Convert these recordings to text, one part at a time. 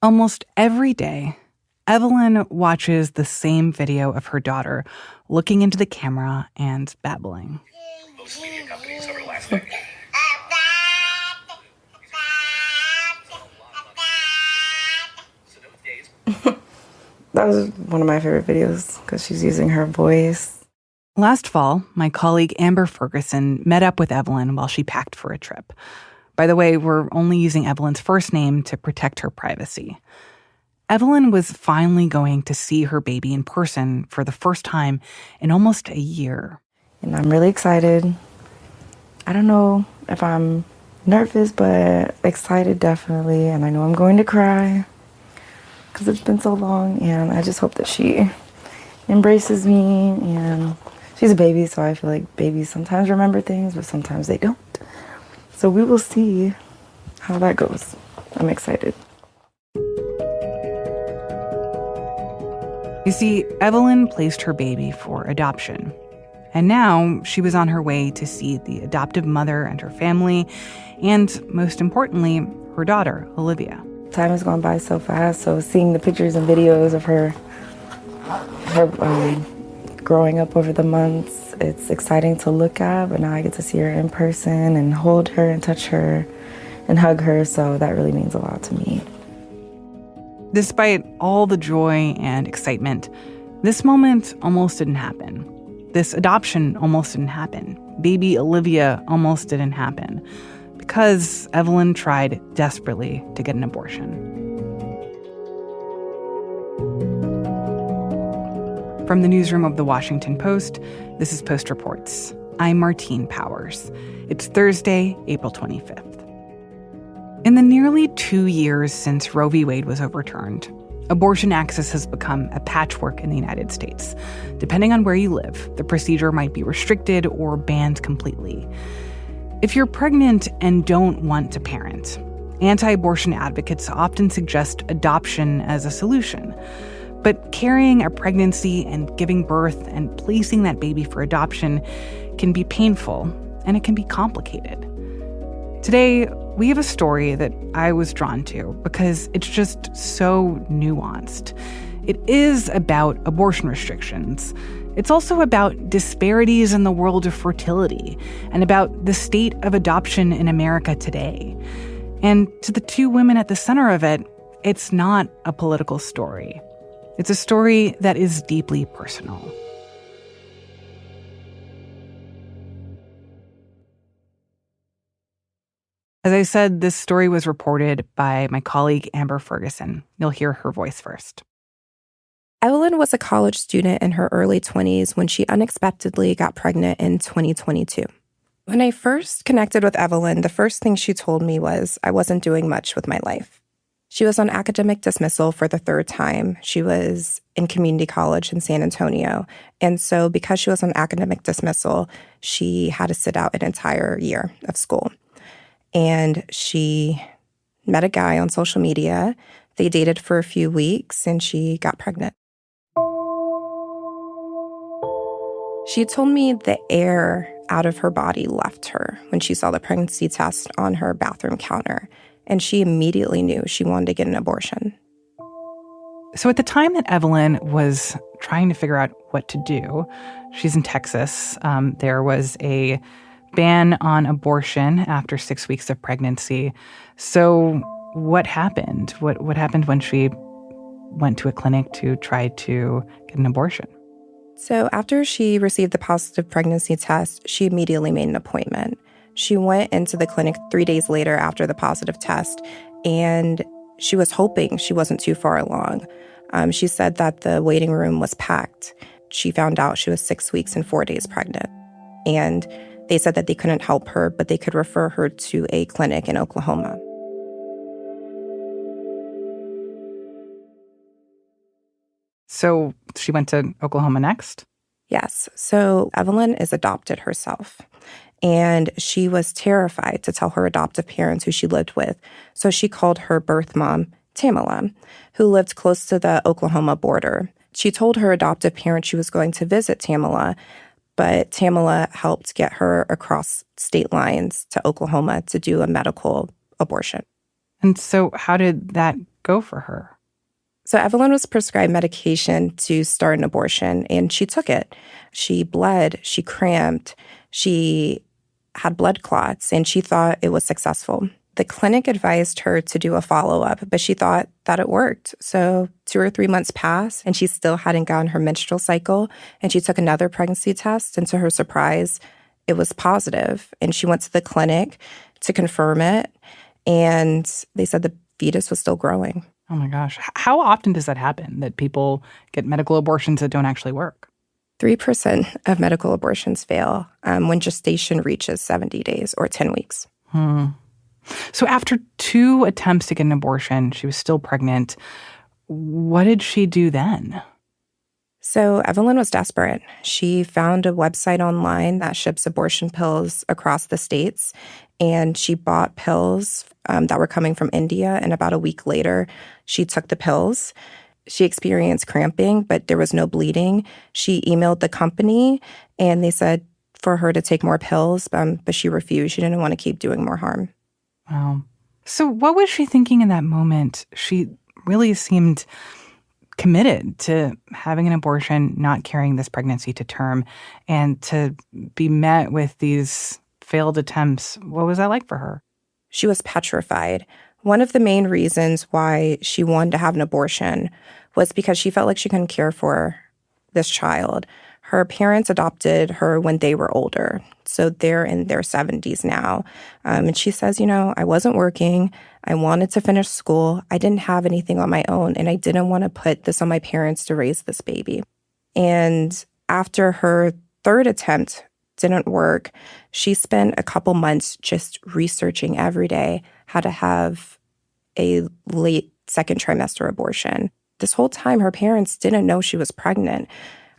Almost every day, Evelyn watches the same video of her daughter looking into the camera and babbling. Most media companies over the last decade. That was one of my favorite videos because she's using her voice. Last fall, my colleague Amber Ferguson met up with Evelyn while she packed for a trip. By the way, we're only using Evelyn's first name to protect her privacy. Evelyn was finally going to see her baby in person for the first time in almost a year. And I'm really excited. I don't know if I'm nervous, but excited definitely. And I know I'm going to cry because it's been so long. And I just hope that she embraces me. And she's a baby, so I feel like babies sometimes remember things, but sometimes they don't. So we will see how that goes. I'm excited. You see, Evelyn placed her baby for adoption. And now she was on her way to see the adoptive mother and her family, and most importantly, her daughter, Olivia. Time has gone by so fast, so seeing the pictures and videos of her growing up over the months, it's exciting to look at, but now I get to see her in person and hold her and touch her and hug her, so that really means a lot to me. Despite all the joy and excitement, this moment almost didn't happen. This adoption almost didn't happen. Baby Olivia almost didn't happen because Evelyn tried desperately to get an abortion. From the newsroom of The Washington Post, this is Post Reports. I'm Martine Powers. It's Thursday, April 25th. In the nearly 2 years since Roe v. Wade was overturned, abortion access has become a patchwork in the United States. Depending on where you live, the procedure might be restricted or banned completely. If you're pregnant and don't want to parent, anti-abortion advocates often suggest adoption as a solution. But carrying a pregnancy and giving birth and placing that baby for adoption can be painful, and it can be complicated. Today, we have a story that I was drawn to because it's just so nuanced. It is about abortion restrictions. It's also about disparities in the world of fertility and about the state of adoption in America today. And to the two women at the center of it, it's not a political story. It's a story that is deeply personal. As I said, this story was reported by my colleague Amber Ferguson. You'll hear her voice first. Evelyn was a college student in her early 20s when she unexpectedly got pregnant in 2022. When I first connected with Evelyn, the first thing she told me was I wasn't doing much with my life. She was on academic dismissal for the third time. She was in community college in San Antonio. And so because she was on academic dismissal, she had to sit out an entire year of school. And she met a guy on social media. They dated for a few weeks, and she got pregnant. She told me the air out of her body left her when she saw the pregnancy test on her bathroom counter, and she immediately knew she wanted to get an abortion. So at the time that Evelyn was trying to figure out what to do, she's in Texas. There was a ban on abortion after 6 weeks of pregnancy. So what happened? What happened when she went to a clinic to try to get an abortion? So after she received the positive pregnancy test, she immediately made an appointment. She went into the clinic 3 days later after the positive test, and she was hoping she wasn't too far along. She said that the waiting room was packed. She found out she was 6 weeks and 4 days pregnant. And they said that they couldn't help her, but they could refer her to a clinic in Oklahoma. So she went to Oklahoma next? Yes. So Evelyn is adopted herself. And she was terrified to tell her adoptive parents who she lived with. So she called her birth mom, Tamala, who lived close to the Oklahoma border. She told her adoptive parents she was going to visit Tamala, but Tamala helped get her across state lines to Oklahoma to do a medical abortion. And so how did that go for her? So Evelyn was prescribed medication to start an abortion, and she took it. She bled, she cramped, she had blood clots, and she thought it was successful. The clinic advised her to do a follow-up, but she thought that it worked. So 2 or 3 months passed, and she still hadn't gotten her menstrual cycle, and she took another pregnancy test, and to her surprise, it was positive. And she went to the clinic to confirm it, and they said the fetus was still growing. Oh my gosh. How often does that happen, that people get medical abortions that don't actually work? 3% of medical abortions fail when gestation reaches 70 days or 10 weeks. So after 2 attempts to get an abortion, she was still pregnant. What did she do then? So Evelyn was desperate. She found a website online that ships abortion pills across the states, and she bought pills that were coming from India, and about a week later, she took the pills. She experienced cramping, but there was no bleeding. She emailed the company, and they said for her to take more pills, but she refused. She didn't want to keep doing more harm. Wow. So what was she thinking in that moment? She really seemed committed to having an abortion, not carrying this pregnancy to term, and to be met with these failed attempts. What was that like for her? She was petrified. One of the main reasons why she wanted to have an abortion was because she felt like she couldn't care for this child. Her parents adopted her when they were older, so they're in their 70s now. And she says, I wasn't working. I wanted to finish school. I didn't have anything on my own, and I didn't want to put this on my parents to raise this baby. And after her 3rd attempt didn't work, she spent a couple months just researching every day how to have a late 2nd trimester abortion. This whole time, her parents didn't know she was pregnant.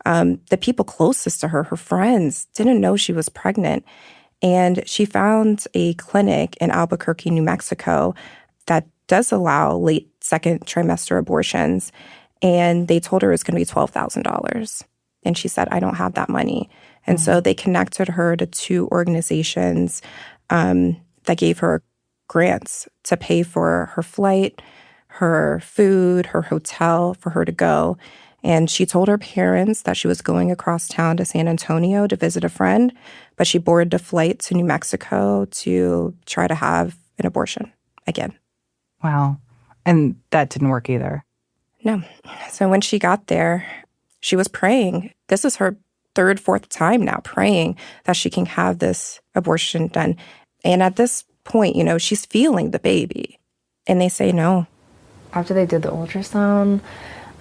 The people closest to her, her friends, didn't know she was pregnant. And she found a clinic in Albuquerque, New Mexico, that does allow late 2nd trimester abortions. And they told her it was going to be $12,000. And she said, I don't have that money. And so they connected her to 2 organizations that gave her grants to pay for her flight, her food, her hotel, for her to go. And she told her parents that she was going across town to San Antonio to visit a friend, but she boarded a flight to New Mexico to try to have an abortion again. Wow. And that didn't work either. No. So when she got there, she was praying. This is her 3rd, 4th time now praying that she can have this abortion done. And at this point, she's feeling the baby. And they say no. After they did the ultrasound,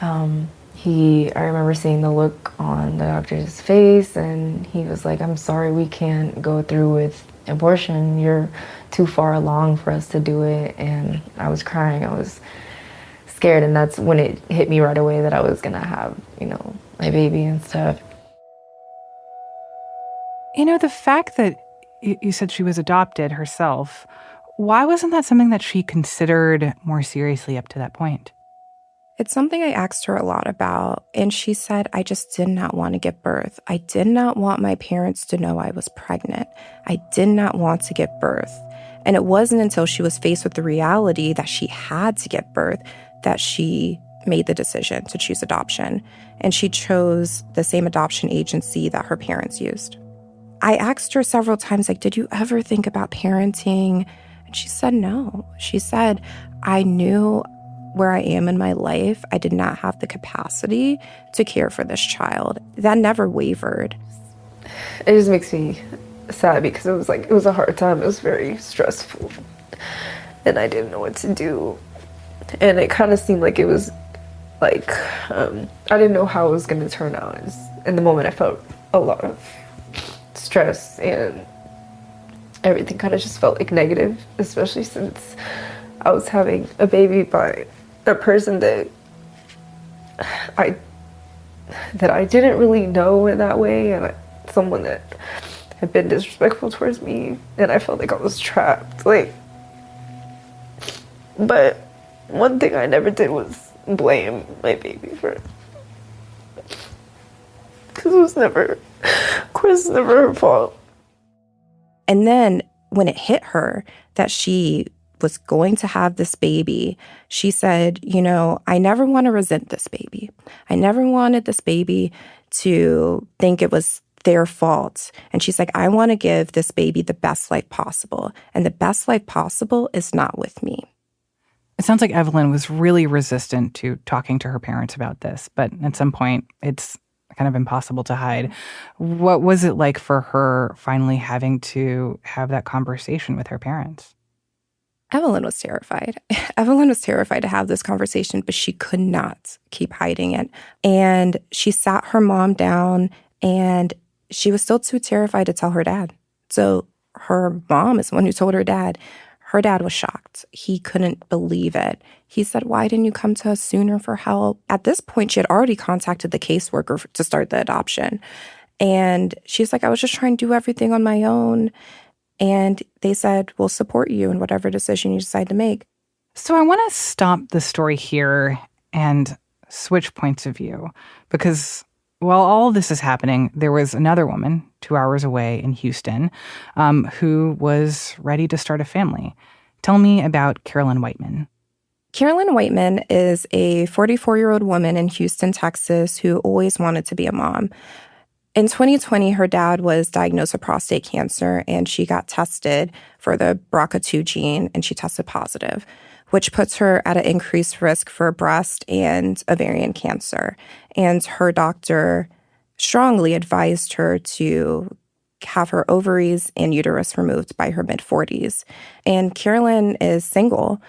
I remember seeing the look on the doctor's face, and he was like, I'm sorry, we can't go through with abortion. You're too far along for us to do it. And I was crying. I was scared. And that's when it hit me right away that I was going to have, my baby and stuff. The fact that you said she was adopted herself, why wasn't that something that she considered more seriously up to that point? It's something I asked her a lot about, and she said, I just did not want to give birth. I did not want my parents to know I was pregnant. I did not want to give birth. And it wasn't until she was faced with the reality that she had to give birth that she made the decision to choose adoption. And she chose the same adoption agency that her parents used. I asked her several times, did you ever think about parenting? And she said no. She said, I knew where I am in my life, I did not have the capacity to care for this child. That never wavered. It just makes me sad because it was a hard time. It was very stressful. And I didn't know what to do. And it kind of seemed like it was I didn't know how it was going to turn out. In the moment, I felt a lot of stress, and everything kind of just felt negative, especially since I was having a baby by a person that I didn't really know in that way, and someone that had been disrespectful towards me, and I felt like I was trapped. But one thing I never did was blame my baby for it, because it was never her fault. And then when it hit her that she was going to have this baby, she said, I never want to resent this baby. I never wanted this baby to think it was their fault. And she's like, I want to give this baby the best life possible. And the best life possible is not with me. It sounds like Evelyn was really resistant to talking to her parents about this, but at some point it's kind of impossible to hide. What was it like for her finally having to have that conversation with her parents? Evelyn was terrified. Evelyn was terrified to have this conversation, but she could not keep hiding it. And she sat her mom down, and she was still too terrified to tell her dad. So her mom is the one who told her dad. Her dad was shocked. He couldn't believe it. He said, why didn't you come to us sooner for help? At this point, she had already contacted the caseworker to start the adoption. And she's like, I was just trying to do everything on my own. And they said, we'll support you in whatever decision you decide to make. So I want to stop the story here and switch points of view, because while all this is happening, there was another woman 2 hours away in Houston who was ready to start a family. Tell me about Carolyn Whiteman. Carolyn Whiteman is a 44-year-old woman in Houston, Texas, who always wanted to be a mom. In 2020, her dad was diagnosed with prostate cancer, and she got tested for the BRCA2 gene, and she tested positive, which puts her at an increased risk for breast and ovarian cancer. And her doctor strongly advised her to have her ovaries and uterus removed by her mid-40s. And Carolyn is single.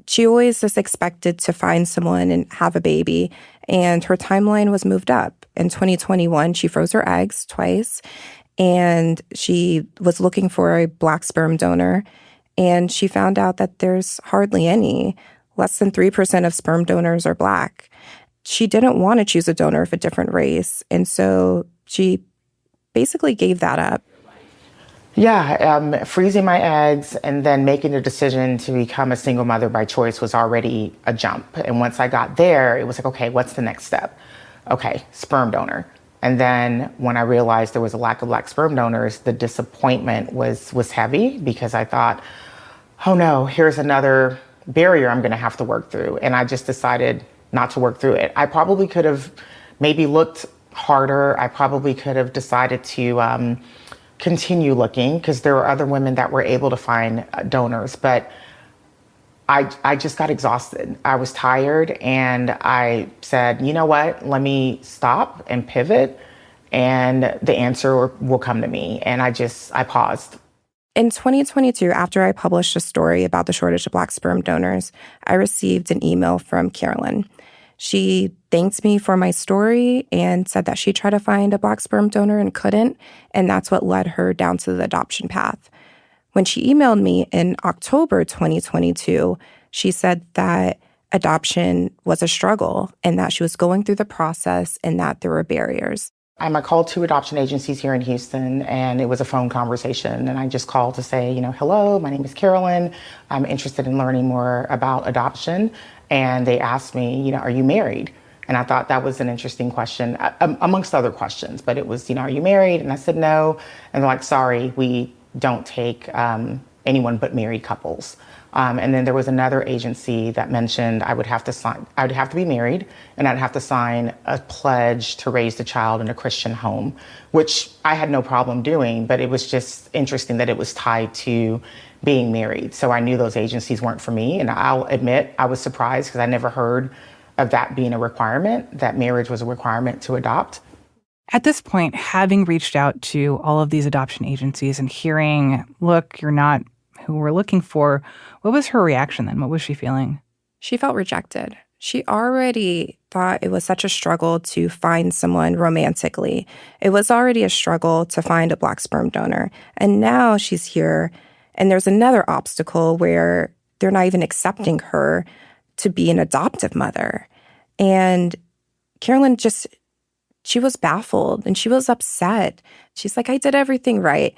She always just expected to find someone and have a baby, and her timeline was moved up. In 2021, she froze her eggs twice, and she was looking for a Black sperm donor, and she found out that there's hardly any. Less than 3% of sperm donors are Black. She didn't want to choose a donor of a different race, and so she basically gave that up. Yeah, freezing my eggs and then making the decision to become a single mother by choice was already a jump. And once I got there, it was like, okay, what's the next step? Okay, sperm donor. And then when I realized there was a lack of Black sperm donors, the disappointment was heavy, because I thought, oh no, here's another barrier I'm gonna have to work through. And I just decided not to work through it. I probably could have maybe looked harder. I probably could have decided to continue looking, because there were other women that were able to find donors, but I just got exhausted. I was tired, and I said, you know what, let me stop and pivot, and the answer will come to me. And I paused. In 2022, after I published a story about the shortage of Black sperm donors, I received an email from Carolyn. She thanked me for my story and said that she tried to find a Black sperm donor and couldn't, and that's what led her down to the adoption path. When she emailed me in October 2022, she said that adoption was a struggle and that she was going through the process and that there were barriers. I called 2 adoption agencies here in Houston, and it was a phone conversation. And I just called to say, hello, my name is Carolyn. I'm interested in learning more about adoption. And they asked me, are you married? And I thought that was an interesting question, amongst other questions. But it was, are you married? And I said no. And they're like, sorry, we don't take anyone but married couples. And then there was another agency that mentioned I would have to be married, and I'd have to sign a pledge to raise the child in a Christian home, which I had no problem doing, but it was just interesting that it was tied to being married. So I knew those agencies weren't for me. And I'll admit I was surprised, because I never heard of that being a requirement, that marriage was a requirement to adopt. At this point, having reached out to all of these adoption agencies and hearing, look, you're not who we're looking for, what was her reaction then? What was she feeling? She felt rejected. She already thought it was such a struggle to find someone romantically. It was already a struggle to find a Black sperm donor. And now she's here, and there's another obstacle where they're not even accepting her to be an adoptive mother. And Carolyn she was baffled and she was upset. She's like, I did everything right.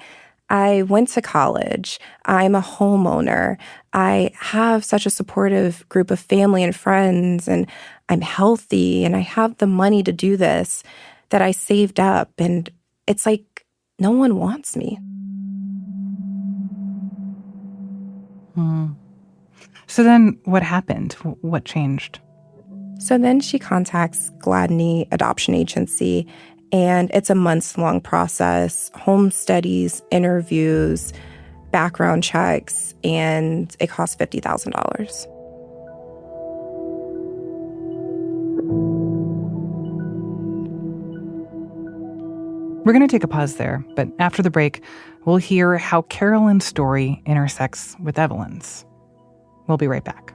I went to college. I'm a homeowner. I have such a supportive group of family and friends, and I'm healthy, and I have the money to do this that I saved up. And it's like, no one wants me. So then what happened? What changed? So then she contacts Gladney Adoption Agency, and it's a months-long process, home studies, interviews, background checks, and it costs $50,000. We're going to take a pause there, but after the break, we'll hear how Carolyn's story intersects with Evelyn's. We'll be right back.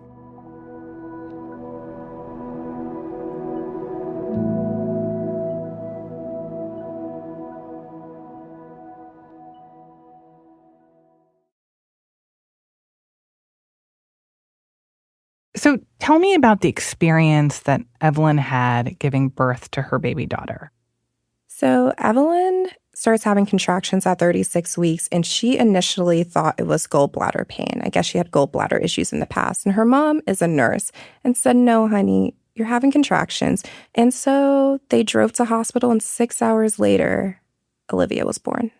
So tell me about the experience that Evelyn had giving birth to her baby daughter. So Evelyn starts having contractions at 36 weeks, and she initially thought it was gallbladder pain. I guess she had gallbladder issues in the past. And her mom is a nurse and said, "No, honey, you're having contractions." And so they drove to hospital, and 6 hours later, Olivia was born.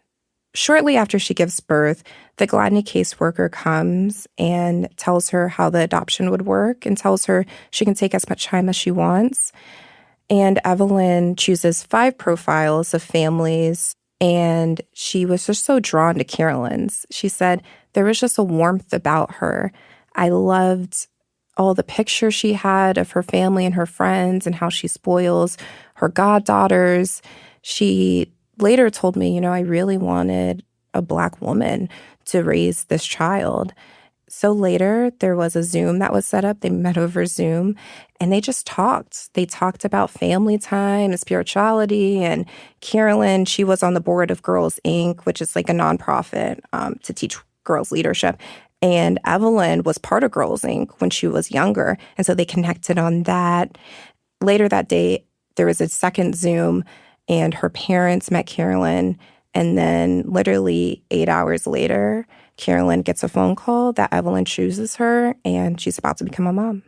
Shortly after she gives birth, the Gladney caseworker comes and tells her how the adoption would work and tells her she can take as much time as she wants. And Evelyn chooses 5 profiles of families, and she was just so drawn to Carolyn's. She said there was just a warmth about her. I loved all the pictures she had of her family and her friends and how she spoils her goddaughters. She later told me, I really wanted a Black woman to raise this child. So later, there was a Zoom that was set up. They met over Zoom, and they just talked. They talked about family time and spirituality. And Carolyn, she was on the board of Girls, Inc., which is like a nonprofit to teach girls leadership. And Evelyn was part of Girls, Inc. when she was younger. And so they connected on that. Later that day, there was a second Zoom, and her parents met Carolyn. And then literally 8 hours later, Carolyn gets a phone call that Evelyn chooses her, and she's about to become a mom.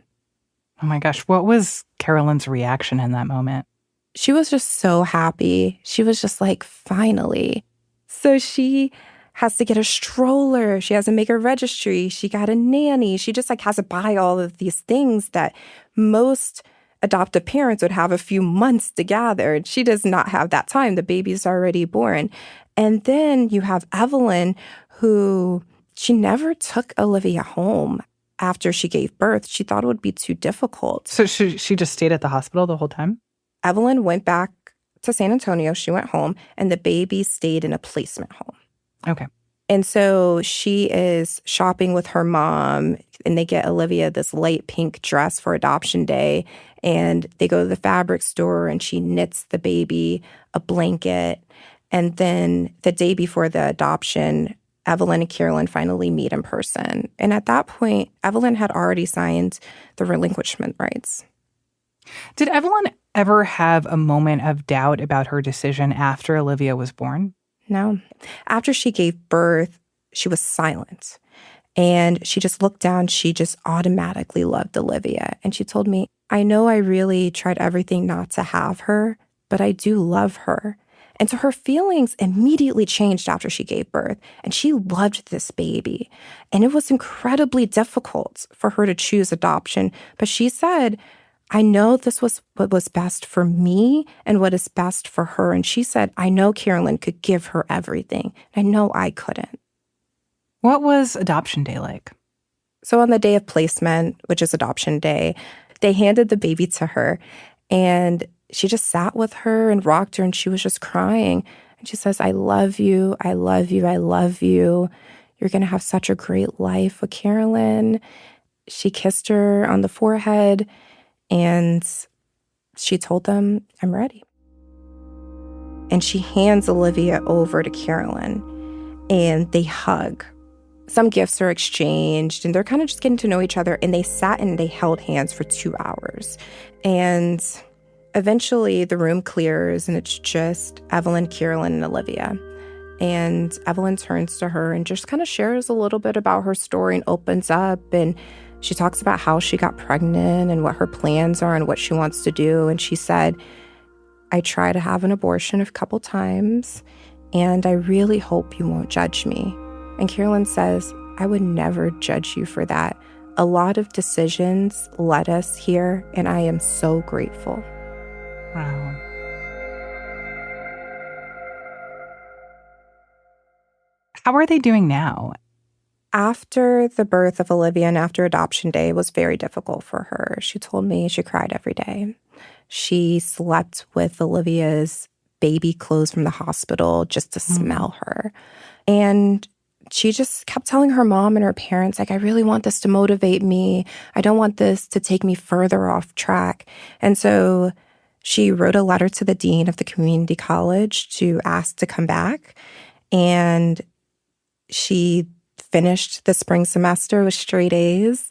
Oh my gosh, what was Carolyn's reaction in that moment? She was just so happy. She was just like, finally. So she has to get a stroller. She has to make a registry. She got a nanny. She just has to buy all of these things that most adoptive parents would have a few months to gather. She does not have that time. The baby's already born. And then you have Evelyn, who she never took Olivia home after she gave birth. She thought it would be too difficult. So she just stayed at the hospital the whole time? Evelyn went back to San Antonio. She went home, and the baby stayed in a placement home. Okay. And so she is shopping with her mom, and they get Olivia this light pink dress for adoption day. And they go to the fabric store, and she knits the baby a blanket. And then the day before the adoption, Evelyn and Carolyn finally meet in person. And at that point, Evelyn had already signed the relinquishment rights. Did Evelyn ever have a moment of doubt about her decision after Olivia was born? No. After she gave birth, she was silent. And she just looked down. She just automatically loved Olivia. And she told me, "I know I really tried everything not to have her, but I do love her." And so her feelings immediately changed after she gave birth. And she loved this baby. And it was incredibly difficult for her to choose adoption. But she said, "I know this was what was best for me and what is best for her." And she said, "I know Carolyn could give her everything. I know I couldn't." What was adoption day like? So on the day of placement, which is adoption day, they handed the baby to her, and she just sat with her and rocked her, and she was just crying. And she says, "I love you. I love you. I love you. You're going to have such a great life with Carolyn." She kissed her on the forehead, and she told them, "I'm ready." And she hands Olivia over to Carolyn, and they hug. Some gifts are exchanged, and they're kind of just getting to know each other. And they sat and they held hands for 2 hours. And eventually the room clears, and it's just Evelyn, Carolyn, and Olivia. And Evelyn turns to her and just kind of shares a little bit about her story and opens up. And she talks about how she got pregnant and what her plans are and what she wants to do. And she said, "I tried to have an abortion a couple times, and I really hope you won't judge me." And Carolyn says, "I would never judge you for that. A lot of decisions led us here, and I am so grateful. Wow. How are they doing now? After the birth of Olivia and after adoption day was very difficult for her. She told me she cried every day. She slept with Olivia's baby clothes from the hospital just to smell her. And she just kept telling her mom and her parents, like, I really want this to motivate me. I don't want this to take me further off track. And so she wrote a letter to the dean of the community college to ask to come back. And she finished the spring semester with straight A's.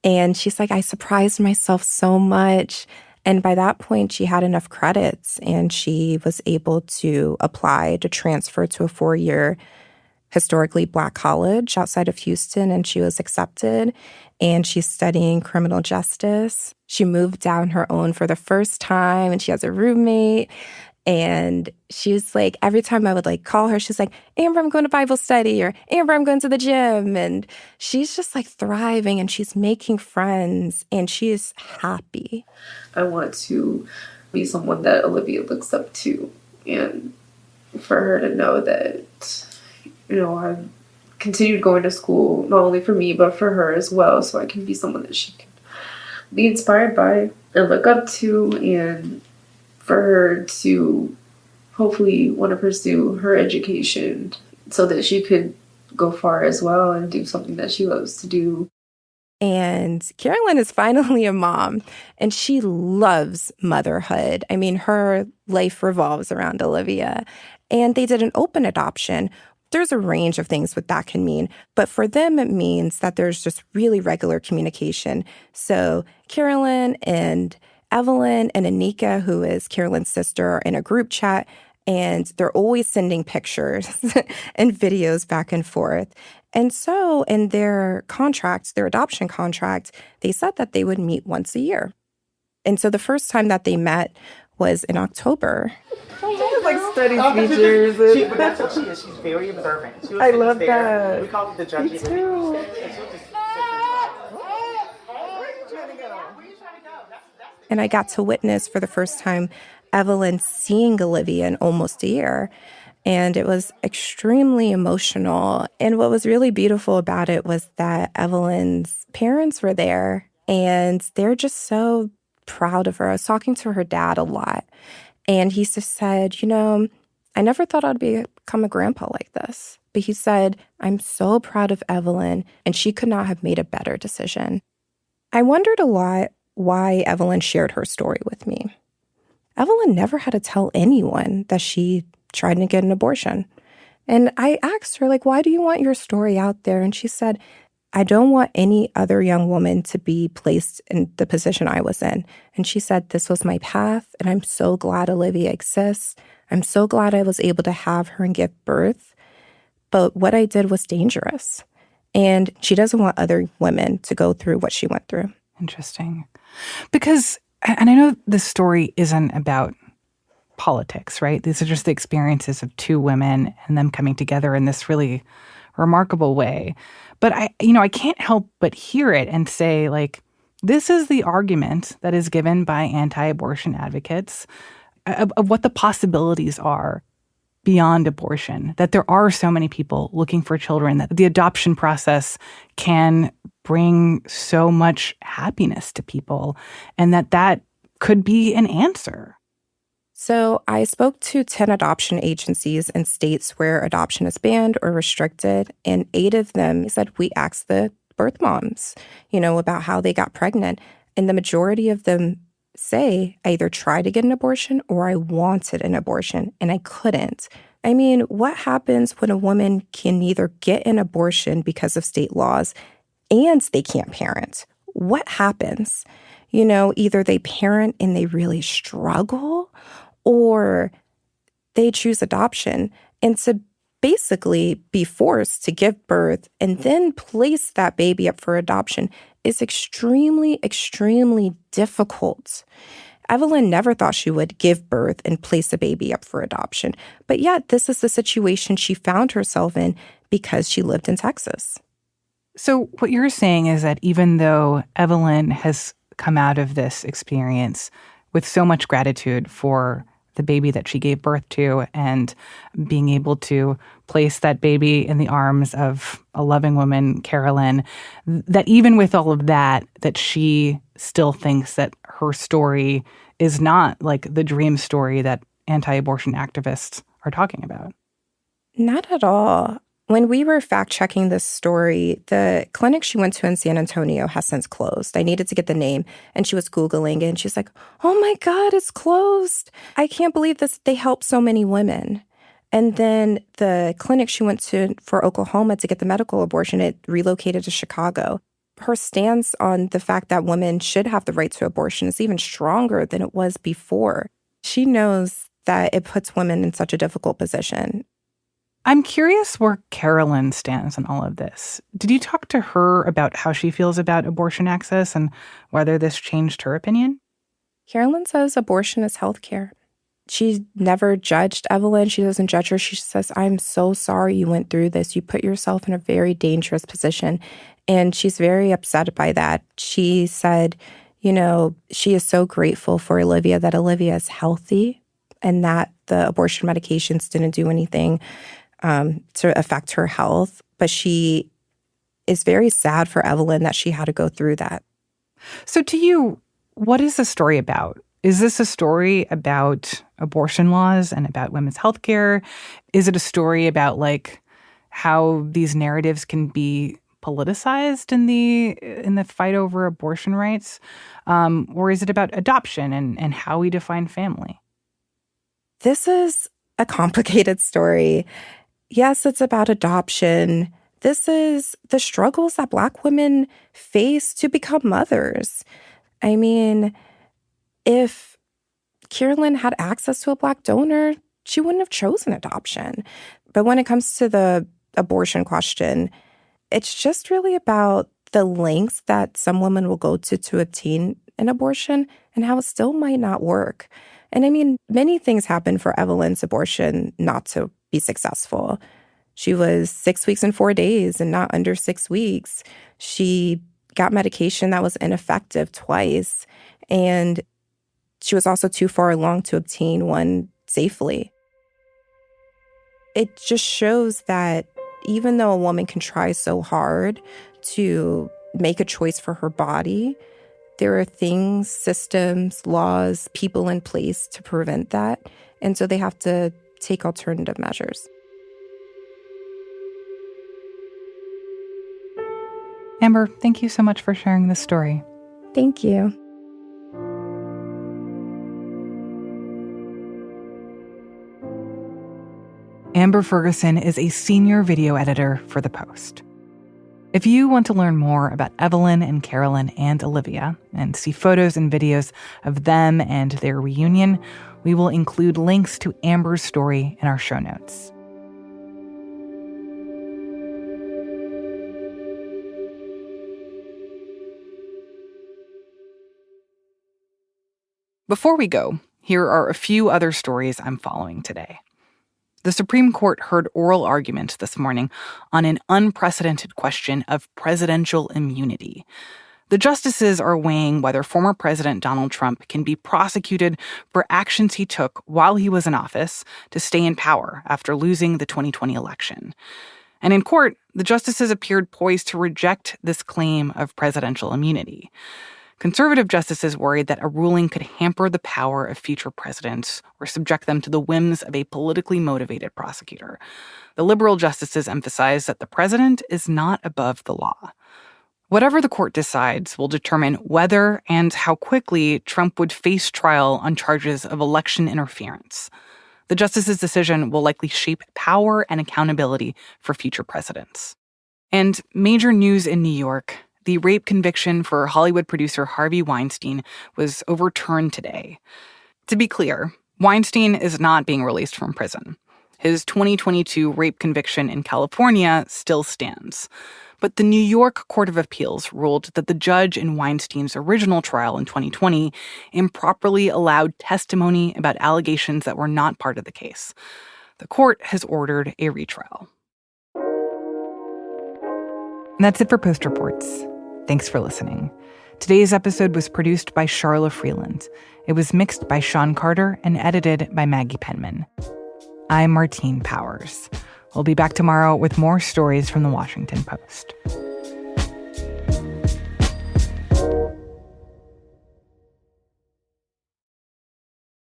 And she's like, I surprised myself so much. And by that point, she had enough credits and she was able to apply to transfer to a 4-year historically Black college outside of Houston, and she was accepted. And she's studying criminal justice. She moved down her own for the first time, and she has a roommate. And she's like, every time I would like call her, she's like, Amber, I'm going to Bible study, or Amber, I'm going to the gym. And she's just like thriving and she's making friends and she is happy. I want to be someone that Olivia looks up to, and for her to know that, I've continued going to school, not only for me, but for her as well, so I can be someone that she can be inspired by and look up to, and for her to hopefully want to pursue her education so that she could go far as well and do something that she loves to do. And Carolyn is finally a mom, and she loves motherhood. I mean, her life revolves around Olivia. And they did an open adoption. There's a range of things what that can mean. But for them, it means that there's just really regular communication. So Carolyn and Evelyn and Anika, who is Carolyn's sister, are in a group chat, and they're always sending pictures and videos back and forth. And so in their contract, their adoption contract, they said that they would meet once a year. And so the first time that they met was in October. Like study features. But that's what she is. She's very observant. I love that. We call it the judgy. Me too. And I got to witness for the first time Evelyn seeing Olivia in almost a year. And it was extremely emotional. And what was really beautiful about it was that Evelyn's parents were there, and they're just so proud of her. I was talking to her dad a lot, and he just said, I never thought I'd become a grandpa like this. But he said, I'm so proud of Evelyn, and she could not have made a better decision. I wondered a lot why Evelyn shared her story with me. Evelyn never had to tell anyone that she tried to get an abortion. And I asked her, why do you want your story out there? And she said, I don't want any other young woman to be placed in the position I was in. And she said, this was my path, and I'm so glad Olivia exists. I'm so glad I was able to have her and give birth. But what I did was dangerous. And she doesn't want other women to go through what she went through. Interesting. Because, and I know this story isn't about politics, right? These are just the experiences of two women and them coming together in this really remarkable way. But I can't help but hear it and say, this is the argument that is given by anti-abortion advocates of what the possibilities are beyond abortion, that there are so many people looking for children, that the adoption process can bring so much happiness to people, and that could be an answer. So I spoke to 10 adoption agencies in states where adoption is banned or restricted, and 8 of them said we asked the birth moms, about how they got pregnant. And the majority of them say I either tried to get an abortion or I wanted an abortion and I couldn't. I mean, what happens when a woman can neither get an abortion because of state laws and they can't parent? What happens? Either they parent and they really struggle, or they choose adoption. And to basically be forced to give birth and then place that baby up for adoption is extremely, extremely difficult. Evelyn never thought she would give birth and place a baby up for adoption. But yet, this is the situation she found herself in because she lived in Texas. So what you're saying is that even though Evelyn has come out of this experience with so much gratitude for the baby that she gave birth to and being able to place that baby in the arms of a loving woman, Carolyn, that even with all of that, that she still thinks that her story is not like the dream story that anti-abortion activists are talking about. Not at all. When we were fact-checking this story, the clinic she went to in San Antonio has since closed. I needed to get the name, and she was Googling it, and she's like, oh my God, it's closed. I can't believe this. They help so many women. And then the clinic she went to for Oklahoma to get the medical abortion, it relocated to Chicago. Her stance on the fact that women should have the right to abortion is even stronger than it was before. She knows that it puts women in such a difficult position. I'm curious where Carolyn stands in all of this. Did you talk to her about how she feels about abortion access and whether this changed her opinion? Carolyn says abortion is healthcare. She never judged Evelyn. She doesn't judge her. She says, I'm so sorry you went through this. You put yourself in a very dangerous position. And she's very upset by that. She said, you know, she is so grateful for Olivia, that Olivia is healthy and that the abortion medications didn't do anything to affect her health. But she is very sad for Evelyn that she had to go through that. So to you, what is the story about? Is this a story about abortion laws and about women's health care? Is it a story about like how these narratives can be politicized in the fight over abortion rights? Or is it about adoption and how we define family? This is a complicated story. Yes, it's about adoption. This is the struggles that Black women face to become mothers. I mean, if Carolyn had access to a Black donor, she wouldn't have chosen adoption. But when it comes to the abortion question, it's just really about the lengths that some women will go to obtain an abortion and how it still might not work. And I mean, many things happened for Evelyn's abortion not to be successful. She was 6 weeks and 4 days and not under 6 weeks. She got medication that was ineffective twice. And she was also too far along to obtain one safely. It just shows that even though a woman can try so hard to make a choice for her body, there are things, systems, laws, people in place to prevent that. And so they have to take alternative measures. Amber, thank you so much for sharing this story. Thank you. Amber Ferguson is a senior video editor for The Post. If you want to learn more about Evelyn and Carolyn and Olivia and see photos and videos of them and their reunion, we will include links to Amber's story in our show notes. Before we go, here are a few other stories I'm following today. The Supreme Court heard oral arguments this morning on an unprecedented question of presidential immunity. The justices are weighing whether former President Donald Trump can be prosecuted for actions he took while he was in office to stay in power after losing the 2020 election. And in court, the justices appeared poised to reject this claim of presidential immunity. Conservative justices worried that a ruling could hamper the power of future presidents or subject them to the whims of a politically motivated prosecutor. The liberal justices emphasized that the president is not above the law. Whatever the court decides will determine whether and how quickly Trump would face trial on charges of election interference. The justices' decision will likely shape power and accountability for future presidents. And major news in New York: the rape conviction for Hollywood producer Harvey Weinstein was overturned today. To be clear, Weinstein is not being released from prison. His 2022 rape conviction in California still stands. But the New York Court of Appeals ruled that the judge in Weinstein's original trial in 2020 improperly allowed testimony about allegations that were not part of the case. The court has ordered a retrial. And that's it for Post Reports. Thanks for listening. Today's episode was produced by Charla Freeland. It was mixed by Sean Carter and edited by Maggie Penman. I'm Martine Powers. We'll be back tomorrow with more stories from the Washington Post.